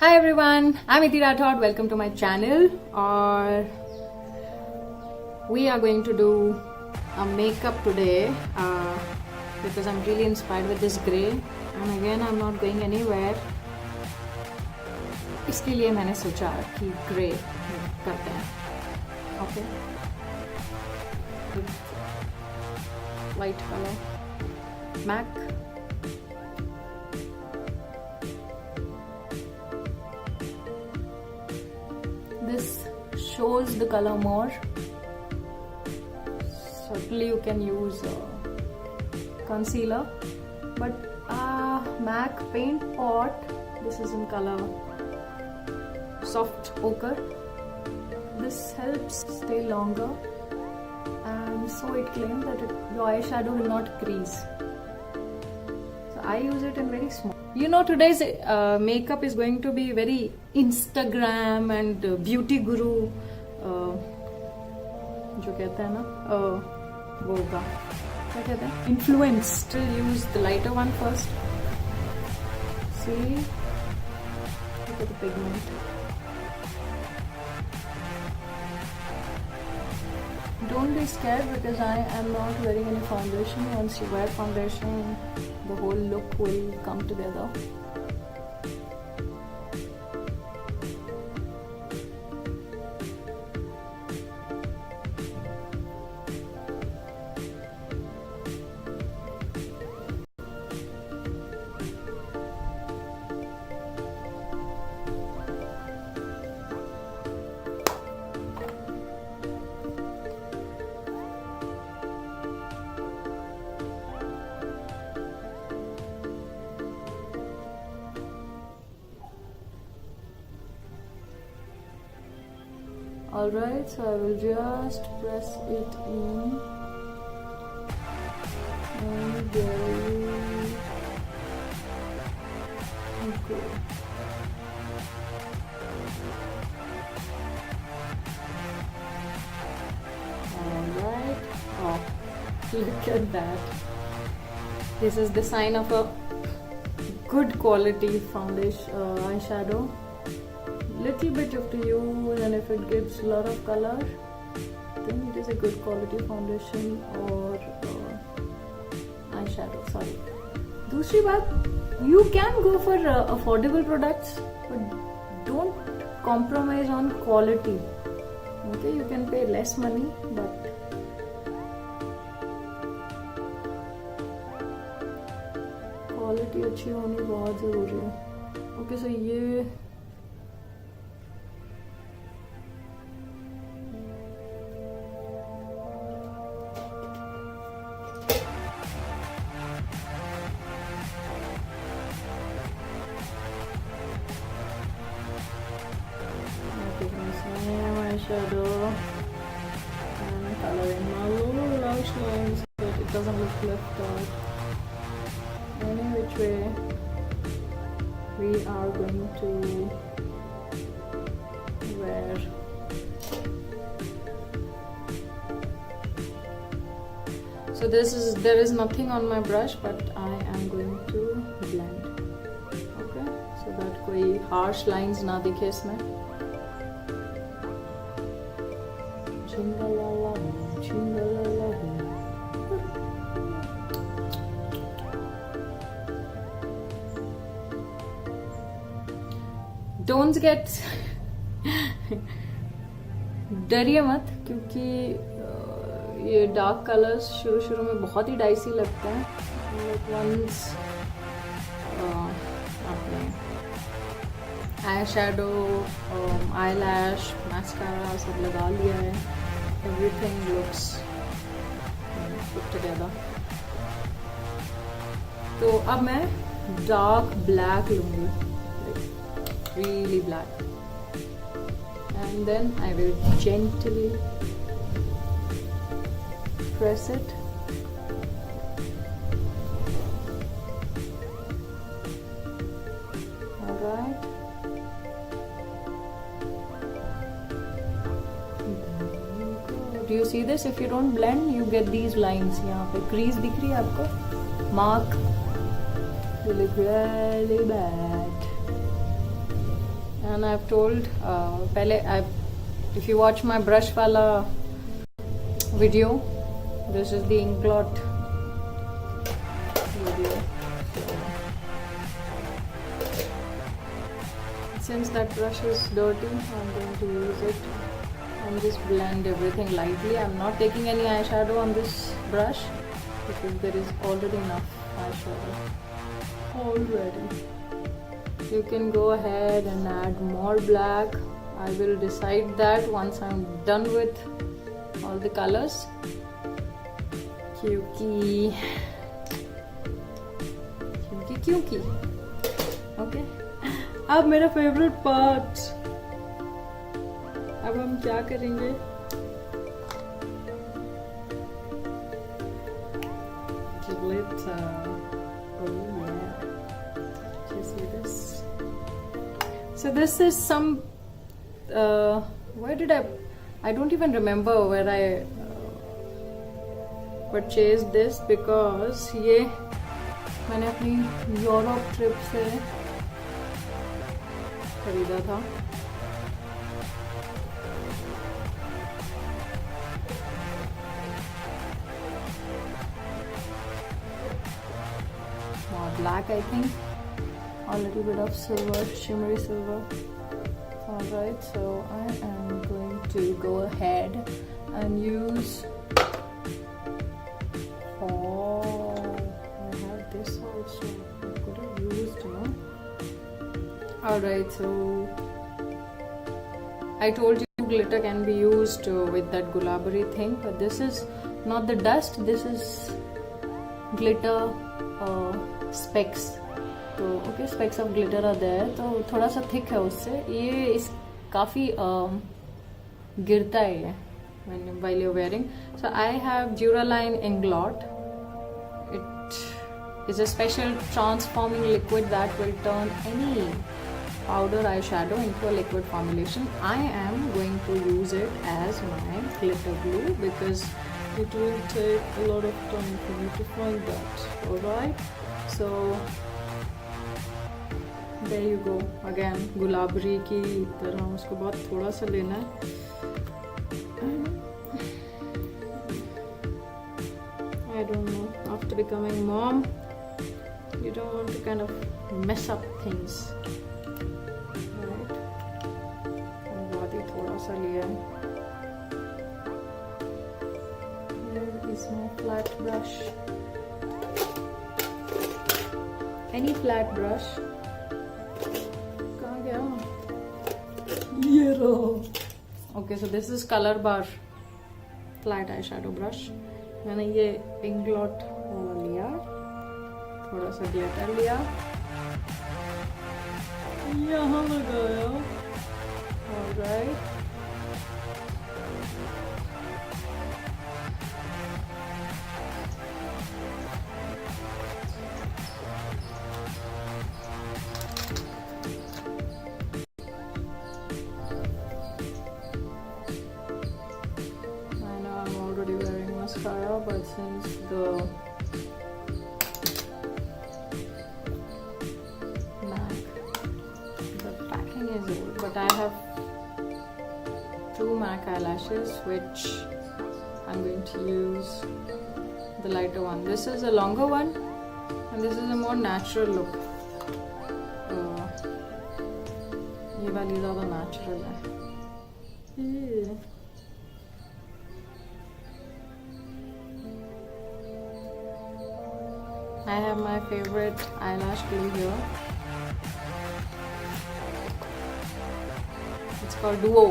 Hi everyone, I'm Iteerathore. Welcome to my channel. Or we are going to do a makeup today because I'm really inspired with this grey, and again I'm not going anywhere. इसके लिए मैंने सोचा कि grey करते हैं. Okay, light color MAC. This shows the color more. Certainly you can use concealer, but MAC paint pot, this is in color soft ochre. This helps stay longer, and so it claims that your eyeshadow will not crease. So I use it in very small. You know, today's makeup is going to be very Instagram and beauty guru जो कहते हैं ना वो होगा, क्या कहते हैं, influence. Still use the lighter one first. See, look at the pigment. Don't be scared because I am not wearing any foundation. Once you wear foundation, the whole look will come together. Alright, so I will just press it in and very good. Alright, oh, look at that. This is the sign of a good quality foundation eyeshadow. Little bit up to you, and if it gives a lot of color, then it is a good quality foundation or eyeshadow. Sorry. दूसरी बात, you can go for affordable products, but don't compromise on quality. Okay, you can pay less money, but quality अच्छी होनी बहुत ज़रूरी है. Okay, so ये eyeshadow and coloring my little lash lines, but it doesn't look left out. Any which way, we are going to wear so there is nothing on my brush, but I am going to blend. Okay, so that कोई harsh lines ना दिखे इसमें. Don't get डरिए मत, क्योंकि ये dark colours शुरू में बहुत ही डाइसी लगते हैं. वंस आपने आई शेडो, आई लैश, मैस्कारा सब लगा लिया है, everything looks put together. तो अब मैं डार्क ब्लैक लूँगी, really black, and then I will gently press it. Alright. Do you see this? If you don't blend, you get these lines. यहाँ पे crease दिख रही है आपको? Mark. You look really bad. and I've told if you watch my brush wala video, this is the INGLOT video. Since that brush is dirty, I'm going to use it and just blend everything lightly. I'm not taking any eyeshadow on this brush because there is already enough eyeshadow already. You can go ahead and add more black. I will decide that once I'm done with all the colors. Kyuki. Okay. अब मेरा favourite part, अब हम क्या करेंगे? Glitter. Oh yeah. Do you see this? So this is some. Where did I don't even remember where I purchased this because ये मैंने अपनी Europe trip से खरीदा था. Black, I think, a little bit of silver, shimmery silver. Alright, so I am going to go ahead and use. Oh, I have this also. I could have used, no? Alright, so I told you glitter can be used with that gulabari thing, but this is not the dust, this is glitter specks. तो okay, specks of glitter are there, तो थोड़ा सा thick है उससे. ये इस काफ़ी गिरता है ये while you're wearing. So I have DURALINE INGLOT. It is a special transforming liquid that will turn any powder eyeshadow into a liquid formulation. I am going to use it as my glitter glue because it will take a lot of time for me to find that. Alright, so there you go. Again, Gulabari की तरह उसको बहुत थोड़ा सा लेना है. I don't know, after becoming mom you don't want to kind of mess up things, right? बहुत ही थोड़ा सा लिया है. Where is my flat brush? Any flat brush. Okay, so this is COLORBAR flat eyeshadow brush. मैंने ये INGLOT वाला लिया, थोड़ा सा ग्लिटर लिया, यहाँ लगाया. Alright. But since the packing is old, but I have 2 MAC eyelashes which I'm going to use the lighter one. This is a longer one and this is a more natural look. ये वाली ज़्यादा natural है. I have my favorite eyelash glue here. It's called Duo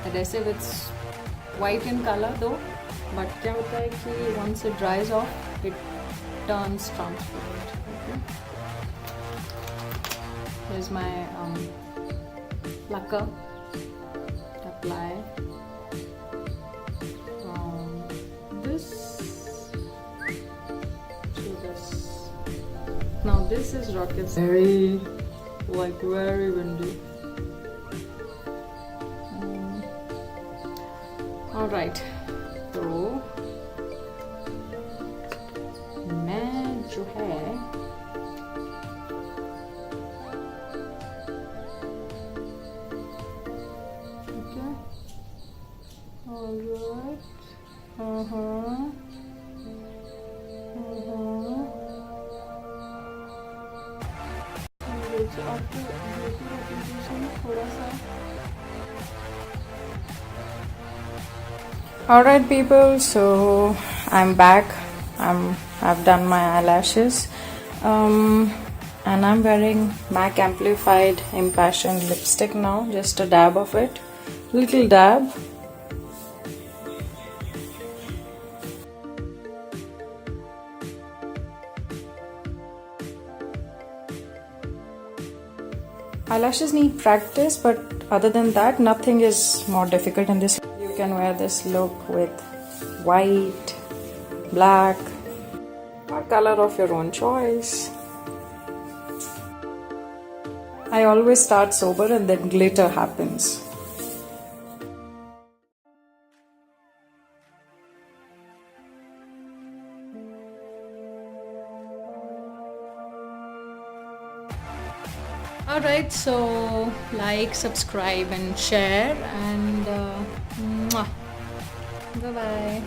Adhesive. It's white in color though, but क्या होता है कि once it dries off, it turns transparent. Okay. Here's my lacquer. Apply. This. Now this is rocket, very windy. Alright, तो मैं जो है also after beauty application thoda sa. Alright people, so I'm back. I've done my eyelashes. And I'm wearing MAC Amplified Impassioned lipstick now, just a dab of it, little dab. Eyelashes need practice, but other than that, nothing is more difficult in this. You can wear this look with white, black, or color of your own choice. I always start sober and then glitter happens. Alright, so like, subscribe and share, and bye bye.